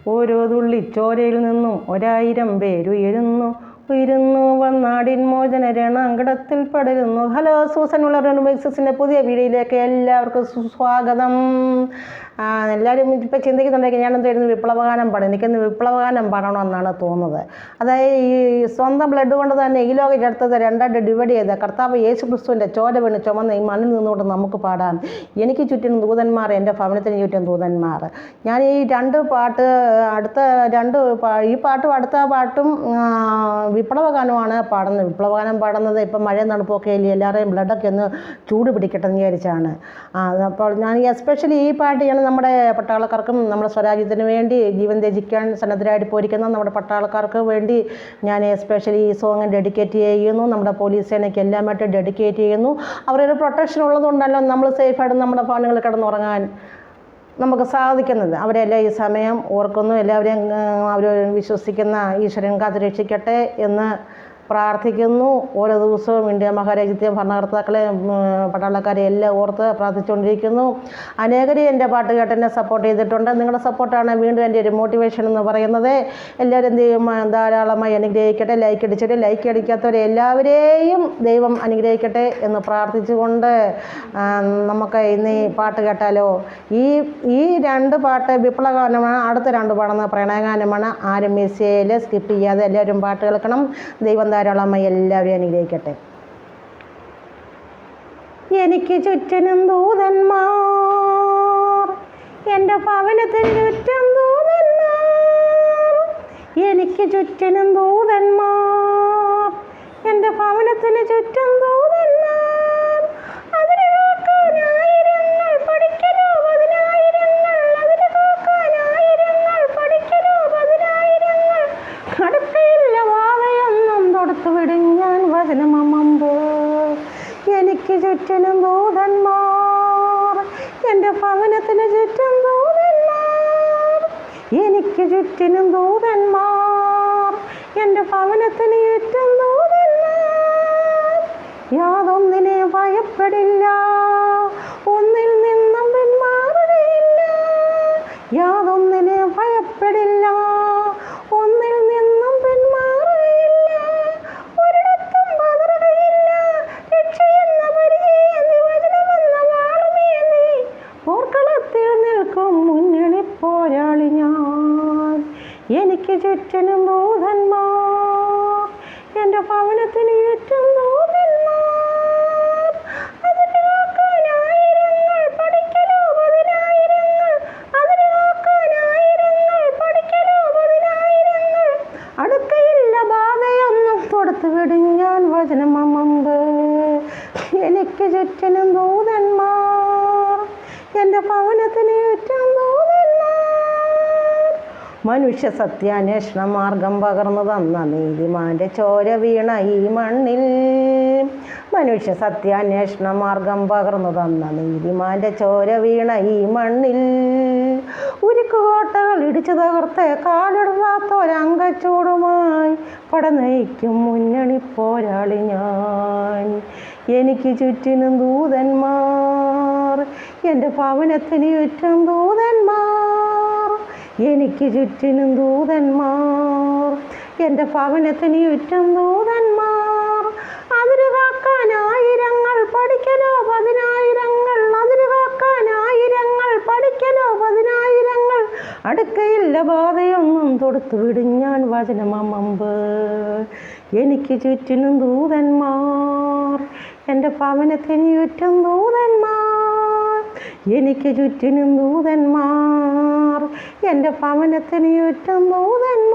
ഓരോ തുള്ളി ചോരയിൽ നിന്നും 1000 പേരുയരുന്നു. ഉയരുന്നു വന്നാടിൻ മോചന രണാങ്കടത്തിൽ പടരുന്നു. ഹലോ, സൂസൻ ബേക്സിൻ്റെ പുതിയ വീഡിയോയിലേക്ക് എല്ലാവർക്കും സ്വാഗതം. എല്ലാവരും ഇപ്പോൾ ചിന്തിക്കുന്നുണ്ടെങ്കിൽ ഞാനെന്തായിരുന്നു വിപ്ലവഗാനം പാടും. എനിക്കൊന്ന് വിപ്ലവഗാനം പാടണമെന്നാണ് തോന്നുന്നത്. അതായത് ഈ സ്വന്തം ബ്ലഡ് കൊണ്ട് തന്നെ ഈ ലോകം എടുത്തത് രണ്ടായിട്ട് ഡിവൈഡ് ചെയ്ത കർത്താവ് യേശു ക്രിസ്തുവിൻ്റെ ചോര വീണ് ചുമന്ന് ഈ മണ്ണിൽ നിന്നുകൊണ്ട് നമുക്ക് പാടാം. എനിക്ക് ചുറ്റും ദൂതന്മാർ, എൻ്റെ ഭവനത്തിന് ചുറ്റും ദൂതന്മാർ. ഞാൻ ഈ പാട്ട് ഈ പാട്ടും അടുത്ത പാട്ടും വിപ്ലവഗാനമാണ് പാടുന്നത്. വിപ്ലവഗാനം പാടുന്നത് ഇപ്പം മഴ തണുപ്പൊക്കെ ഇല്ലേ, എല്ലാവരുടെയും ബ്ലഡൊക്കെ ഒന്ന് ചൂട് പിടിക്കട്ടെ എന്ന് വിചാരിച്ചാണ്. അപ്പോൾ ഞാൻ എസ്പെഷ്യലി ഈ പാട്ട് ഞാൻ നമ്മുടെ പട്ടാളക്കാർക്കും നമ്മുടെ സ്വരാജ്യത്തിന് വേണ്ടി ജീവൻ ത്യജിക്കാൻ സന്നദ്ധരായിട്ട് പോയിരിക്കുന്ന നമ്മുടെ പട്ടാളക്കാർക്ക് വേണ്ടി ഞാൻ എസ്പെഷ്യലി ഈ സോങ് ഡെഡിക്കേറ്റ് ചെയ്യുന്നു. നമ്മുടെ പോലീസ് സേനയ്ക്ക് എല്ലാമായിട്ട് ഡെഡിക്കേറ്റ് ചെയ്യുന്നു. അവരൊരു പ്രൊട്ടക്ഷൻ ഉള്ളതുകൊണ്ടല്ലോ നമ്മൾ സേഫായിട്ട് നമ്മുടെ ഭവനങ്ങളിൽ കിടന്നുറങ്ങാൻ നമുക്ക് സാധിക്കുന്നത്. അവരെല്ലാം ഈ സമയം ഓർക്കുന്നു. എല്ലാവരെയും അവർ വിശ്വസിക്കുന്ന ഈശ്വരൻ കാത്ത് രക്ഷിക്കട്ടെ എന്ന് പ്രാർത്ഥിക്കുന്നു. ഓരോ ദിവസവും ഇന്ത്യ മഹാരാജ്യത്തെ ഭരണകർത്താക്കളെ, പട്ടാളക്കാരെ എല്ലാം ഓർത്ത് പ്രാർത്ഥിച്ചുകൊണ്ടിരിക്കുന്നു. അനേകരെ എൻ്റെ പാട്ട് കേട്ട് എന്നെ സപ്പോർട്ട് ചെയ്തിട്ടുണ്ട്. നിങ്ങളുടെ സപ്പോർട്ടാണ് വീണ്ടും എൻ്റെ ഒരു മോട്ടിവേഷൻ എന്ന് പറയുന്നത്. എല്ലാവരും എന്ത് ചെയ്യും, ധാരാളമായി അനുഗ്രഹിക്കട്ടെ. ലൈക്ക് അടിച്ചിട്ട് ലൈക്ക് അടിക്കാത്തവരെ എല്ലാവരെയും ദൈവം അനുഗ്രഹിക്കട്ടെ എന്ന് പ്രാർത്ഥിച്ചുകൊണ്ട് നമുക്ക് ഇന്ന് ഈ പാട്ട് കേട്ടാലോ. ഈ 2 പാട്ട് വിപ്ലവഗാനമാണ്. അടുത്ത 2 പാടുന്നത് പ്രണയഗാനമാണ്. ആരും മിസ് ചെയ്യല്, സ്കിപ്പ് ചെയ്യാതെ എല്ലാവരും പാട്ട് കേൾക്കണം. ദൈവം ധാരാളമായി എല്ലാവരെയും അനുഗ്രഹിക്കട്ടെ. എനിക്ക് ചുറ്റിനും ദൂതന്മാർ, എൻ്റെ ഭവനത്തിന് ചുറ്റും ദൂതന്മാർ. എനിക്ക് ചുറ്റിനും ദൂതന്മാർ, എൻ്റെ ഭവനത്തിന് ചുറ്റും ദൂതന്മാർ. അതിന് കാക്കാനായിരങ്ങൾ, പഠിക്കലോ 10,000ങ്ങൾ. അതിന് കാക്കാനായിരങ്ങൾ, പഠിക്കലോ 10,000ങ്ങൾ. അടുക്കയില്ല വാവയൊന്നും തൊടുത്തുവിടും ഞാൻ വചനമമ്പ്. എനിക്ക് ചുറ്റിനും ദൂതന്മാർ, എൻ്റെ ഭവനത്തിന് ചുറ്റും ദൂതന്മാർ. എനിക്ക് ചുറ്റിനും ദൂതന്മാർ, എൻ്റെ ഭവനത്തിന് ചുറ്റും ദൂതന്മാർ. യാതൊന്നിനെ ഭയപ്പെടില്ല, ഒന്നിൽ നിന്നും പിന്മാറുകയില്ല. യാതൊന്നിനെ ഭയപ്പെടില്ല, ഒന്നിൽ നിന്നും പിന്മാറുകയില്ല. ഒരിടത്തും പതറുകയില്ല. രക്ഷയെന്ന പരിചയേന്തി, വചനമെന്ന വാളുമേന്തി, പോർക്കളത്തിൽ നിൽക്കും മുന്നണി പോരാളി ഞാൻ. എനിക്ക് ചുറ്റിനും ദൂതന്മാർ, എൻ്റെ ഭവനത്തിന് ചുറ്റും ദൂതന്മാർ. അതിന് കാക്കാനായിരങ്ങൾ, പഠിക്കലോ 10,000ങ്ങൾ. അതിന് കാക്കാനായിരങ്ങൾ, പഠിക്കലോ 10,000ങ്ങൾ. അടുക്കയില്ല ബാധയൊന്നും തൊടുത്തുവിടും ഞാൻ വചനമമ്പ്. എനിക്ക് ചുറ്റിനും ദൂതന്മാർ, എൻ്റെ ഭവനത്തിന് ചുറ്റും ദൂതന്മാർ. മനുഷ്യ സത്യാന്വേഷണ മാർഗം പകർന്നു തന്ന നീതിമാൻ്റെ ചോര വീണ ഈ മണ്ണിൽ. മനുഷ്യ സത്യാന്വേഷണ മാർഗം പകർന്നു തന്ന നീതിമാൻ്റെ ചോര വീണ ഈ മണ്ണിൽ. ഉരുക്കുകോട്ടകൾ ഇടിച്ചു തകർത്ത് കാലിടാത്തൊരങ്കച്ചൂടുമായി പടനയിക്കും മുന്നണി പോരാളി ഞാൻ. എനിക്ക് ചുറ്റിനും ദൂതന്മാർ, എൻ്റെ ഭവനത്തിന് ചുറ്റും ദൂതന്മാർ. എനിക്ക് ചുറ്റിനും ദൂതന്മാർ, എൻ്റെ ഭവനത്തിന് ചുറ്റും ദൂതന്മാർ. അതിന് കാക്കാനായിരങ്ങൾ, പഠിക്കലോ 10,000ങ്ങൾ. അതിന് കാക്കാനായിരങ്ങൾ, പഠിക്കലോ 10,000ങ്ങൾ. അടുക്കയില്ല ബാധയൊന്നും തൊടുത്തുവിടും ഞാൻ വചനമമ്പ്. എനിക്ക് ചുറ്റിനും ദൂതന്മാർ, എൻ്റെ ഭവനത്തിന് ചുറ്റും ദൂതന്മാർ. എനിക്ക് ചുറ്റിനും ദൂതന്മാർ, എൻ്റെ ഭവനത്തിന് ചുറ്റും ദൂതന്മാർ.